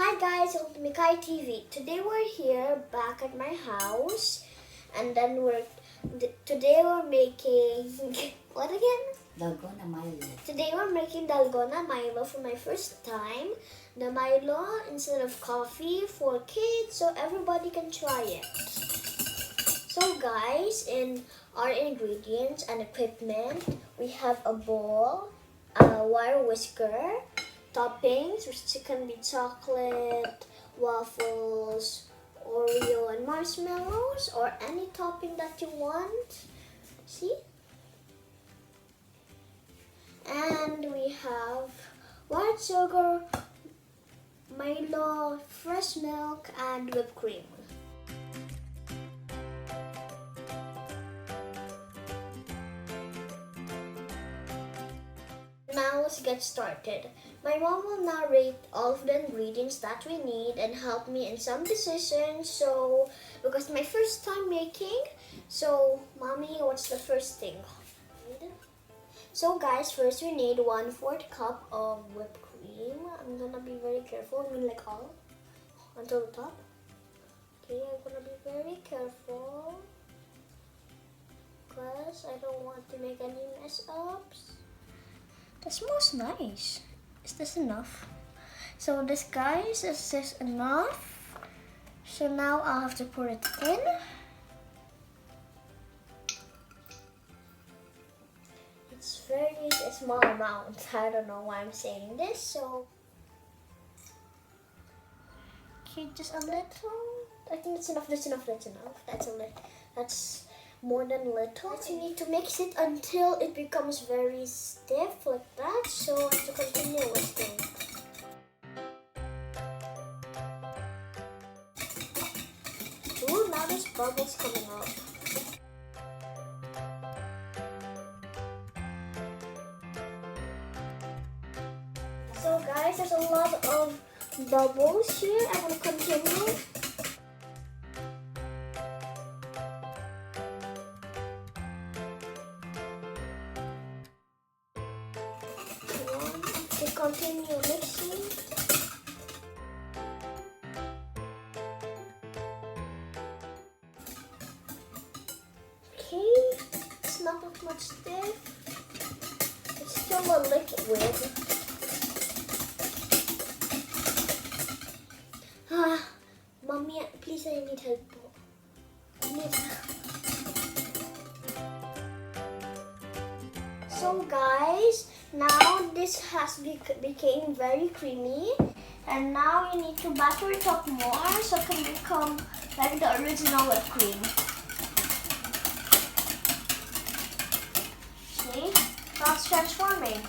Hi guys, welcome to MIKAY TV. Today we're here back at my house, and then today we're making what again? Dalgona Milo. Today we're making Dalgona Milo for my first time. The Milo instead of coffee for kids, so everybody can try it. So guys, in our ingredients and equipment, we have a bowl, a wire whisker, toppings, which can be chocolate, waffles, Oreo, and marshmallows, or any topping that you want. See? And we have white sugar, Milo, fresh milk, and whipped cream. Now let's get started. My mom will narrate all of the ingredients that we need and help me in some decisions. So, because my first time making, so mommy, what's the first thing? So guys, first we need 1/4 cup of whipped cream. I'm gonna be very careful. I mean like all until the top. Okay, I'm gonna be very careful because I don't want to make any mess ups. That smells nice. Is this enough? So this, guys, is this enough? So now I'll have to pour it in. It's very a small amount. I don't know why I'm saying this. So okay, just a little. I think that's enough. That's enough. That's enough. That's a little. That's more than little. You need to mix it until it becomes very stiff like that. So I have to continue whisking. Ooh, now there's bubbles coming up. So guys, there's a lot of bubbles here. I'm gonna continue. Continue mixing. Okay, it's not that much stiff. It's still a liquid. Mommy, please, I need help. So guys, now this has became very creamy, and now you need to batter it up more so it can become like the original whipped cream. See? That's transforming.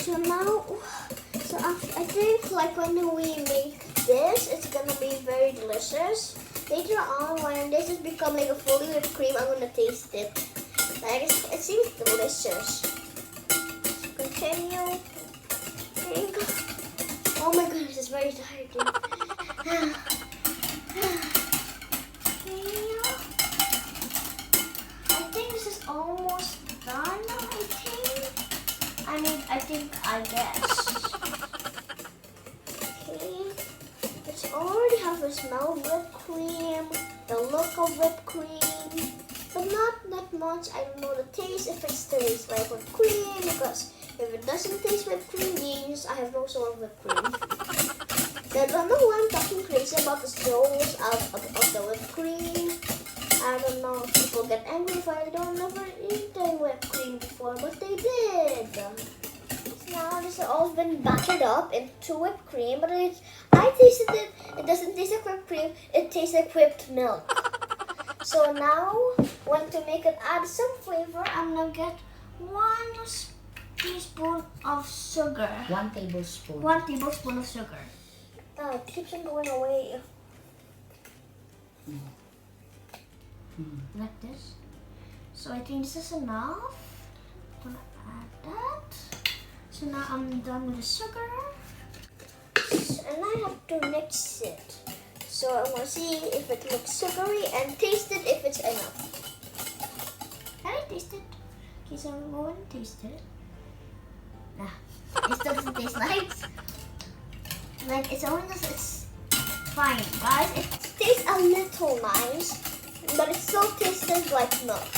So now, I think like when we make this, it's gonna be very delicious. Later on, when this has become like a fully whipped cream, I'm gonna taste it. Like it seems delicious. Continue. Oh my goodness, it's very tiring. I think this is almost done. I guess. Okay. It's already have the smell of whipped cream, the look of whipped cream, but not that much. I don't know the taste, if it tastes like whipped cream, because if it doesn't taste whipped cream, means I have no sort of whipped cream. I don't know why I'm talking crazy about the souls of the whipped cream. I don't know if people get angry if I don't never eat a whipped cream before, but they did. Now this has all been battered up into whipped cream, but I tasted it. It doesn't taste like whipped cream. It tastes like whipped milk. So now, when to make it add some flavor, I'm gonna get 1 teaspoon of sugar. 1 tablespoon. 1 tablespoon of sugar. It keeps on going away. Like this. So I think this is enough. I'm gonna add that. So now I'm done with the sugar. and I have to mix it. So I want to see if it looks sugary and taste it if it's enough. Can I taste it? Okay, so I'm going to taste it. Nah, it still doesn't taste nice. Like it's only just it's fine, guys. It tastes a little nice, but it still tastes like milk.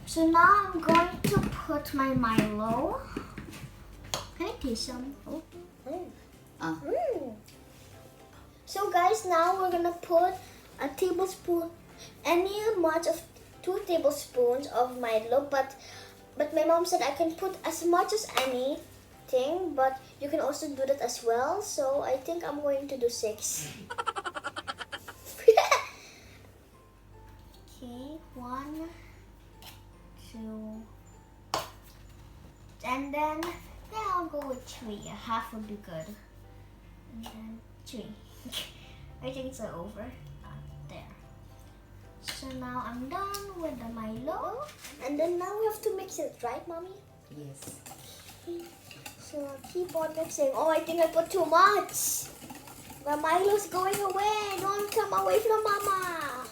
So now I'm going to put my Milo. Can I taste some? Oh. So guys, now we're gonna put a tablespoon, any amount of 2 tablespoons of Milo, but my mom said I can put as much as anything, but you can also do that as well. So I think I'm going to do 6. Okay, 1, 2, and then yeah, I'll go with 3. Half would be good, and then 3. I think it's over. There. So now I'm done with the Milo. And then now we have to mix it, right, Mommy? Yes. So I'll keep on mixing. Oh, I think I put too much. The Milo's going away. Don't come away from Mama.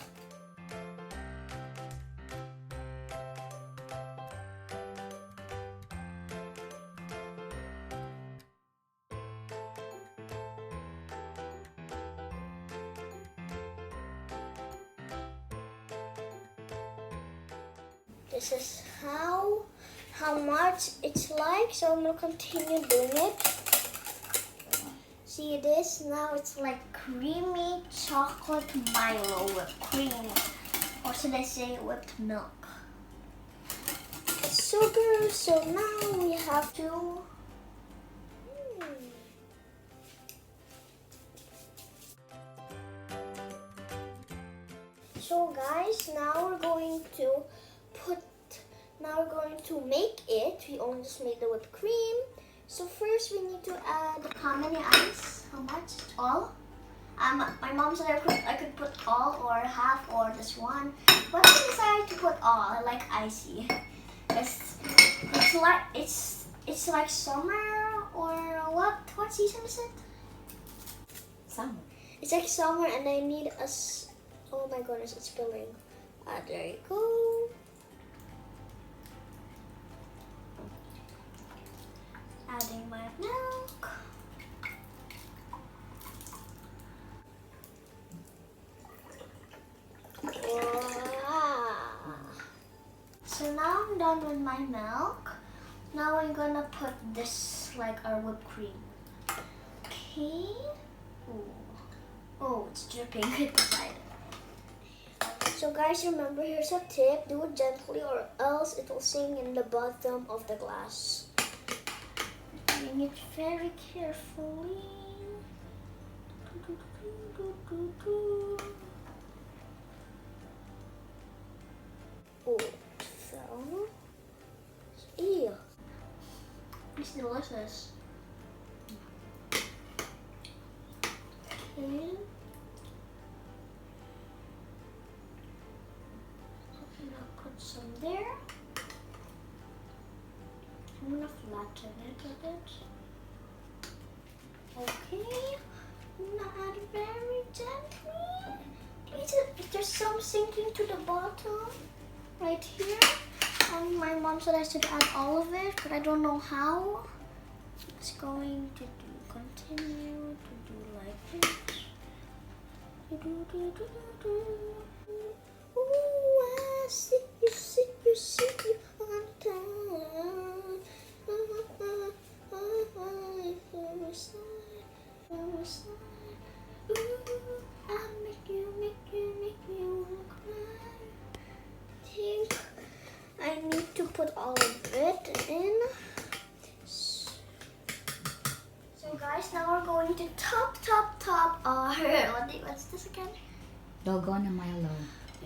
This is how much it's like, so I'm gonna continue doing it. See this? Now it's like creamy chocolate Milo with cream, or should I say whipped milk. Sugar, so now we have to So guys, now we're going to make it. We only just made the whipped cream. So first we need to add how many ice? How much? All? My mom said I could put all or half or just 1. But I decided to put all. I like icy. It's like summer or what? What season is it? Summer. It's like summer and I need oh my goodness, it's spilling. There you go. Adding my milk. Wow. So now I'm done with my milk. Now I'm gonna put this like our whipped cream. Okay. Ooh. Oh, it's dripping inside. So guys, remember, here's a tip. Do it gently or else it will sink in the bottom of the glass. Doing it very carefully. Oh, it fell. Ew. It's delicious. Okay. Some there. I'm gonna flatten it a bit. Okay. I'm gonna add very gently. There's some sinking to the bottom right here. And my mom said I should add all of it, but I don't know how. It's going to continue to do like this. Ooh, I see you on time. Ooh, I make you cry. Think I need to put all of it in. So guys, now we're going to top our what's this again? Dalgona Milo.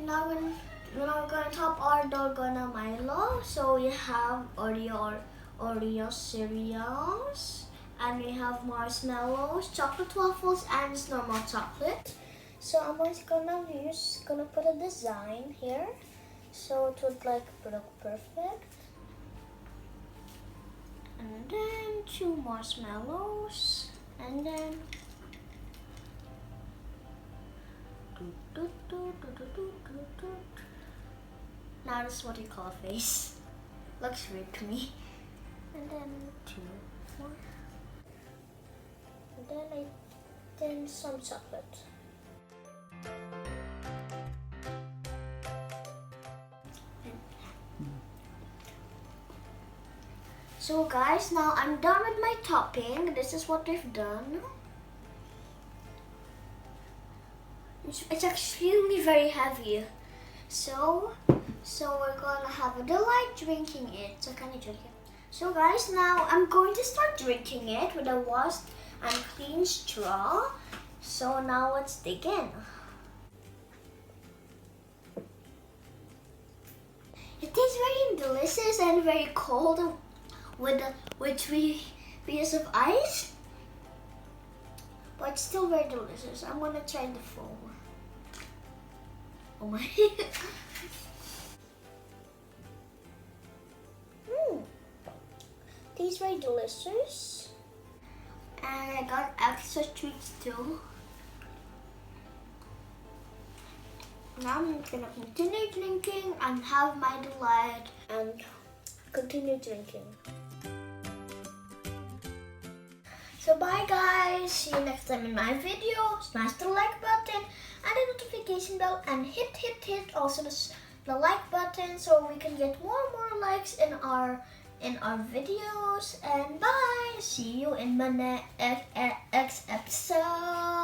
Now we're gonna top our Dalgona Milo. So we have Oreo cereals, and we have marshmallows, chocolate waffles, and just normal chocolate. So I'm just gonna put a design here, so it would like look perfect. And then 2 marshmallows. And then now this is what you call a face. Looks weird to me. And then 2 more. And then some chocolate. So guys, now I'm done with my topping. This is what we've done. It's extremely very heavy. So we're gonna have a delight drinking it. So can you drink it? So guys, now I'm going to start drinking it with a washed and clean straw. So now let's dig in. It tastes very delicious and very cold with 3 pieces of ice. But it's still very delicious. I'm gonna try the foam. Oh my. Tastes very delicious. And I got extra treats too. Now I'm gonna continue drinking and have my delight and continue drinking. So bye guys, see you next time in my video. Smash the like button and the notification bell and hit also the like button so we can get more and more likes in our videos. And bye, see you in my next episode.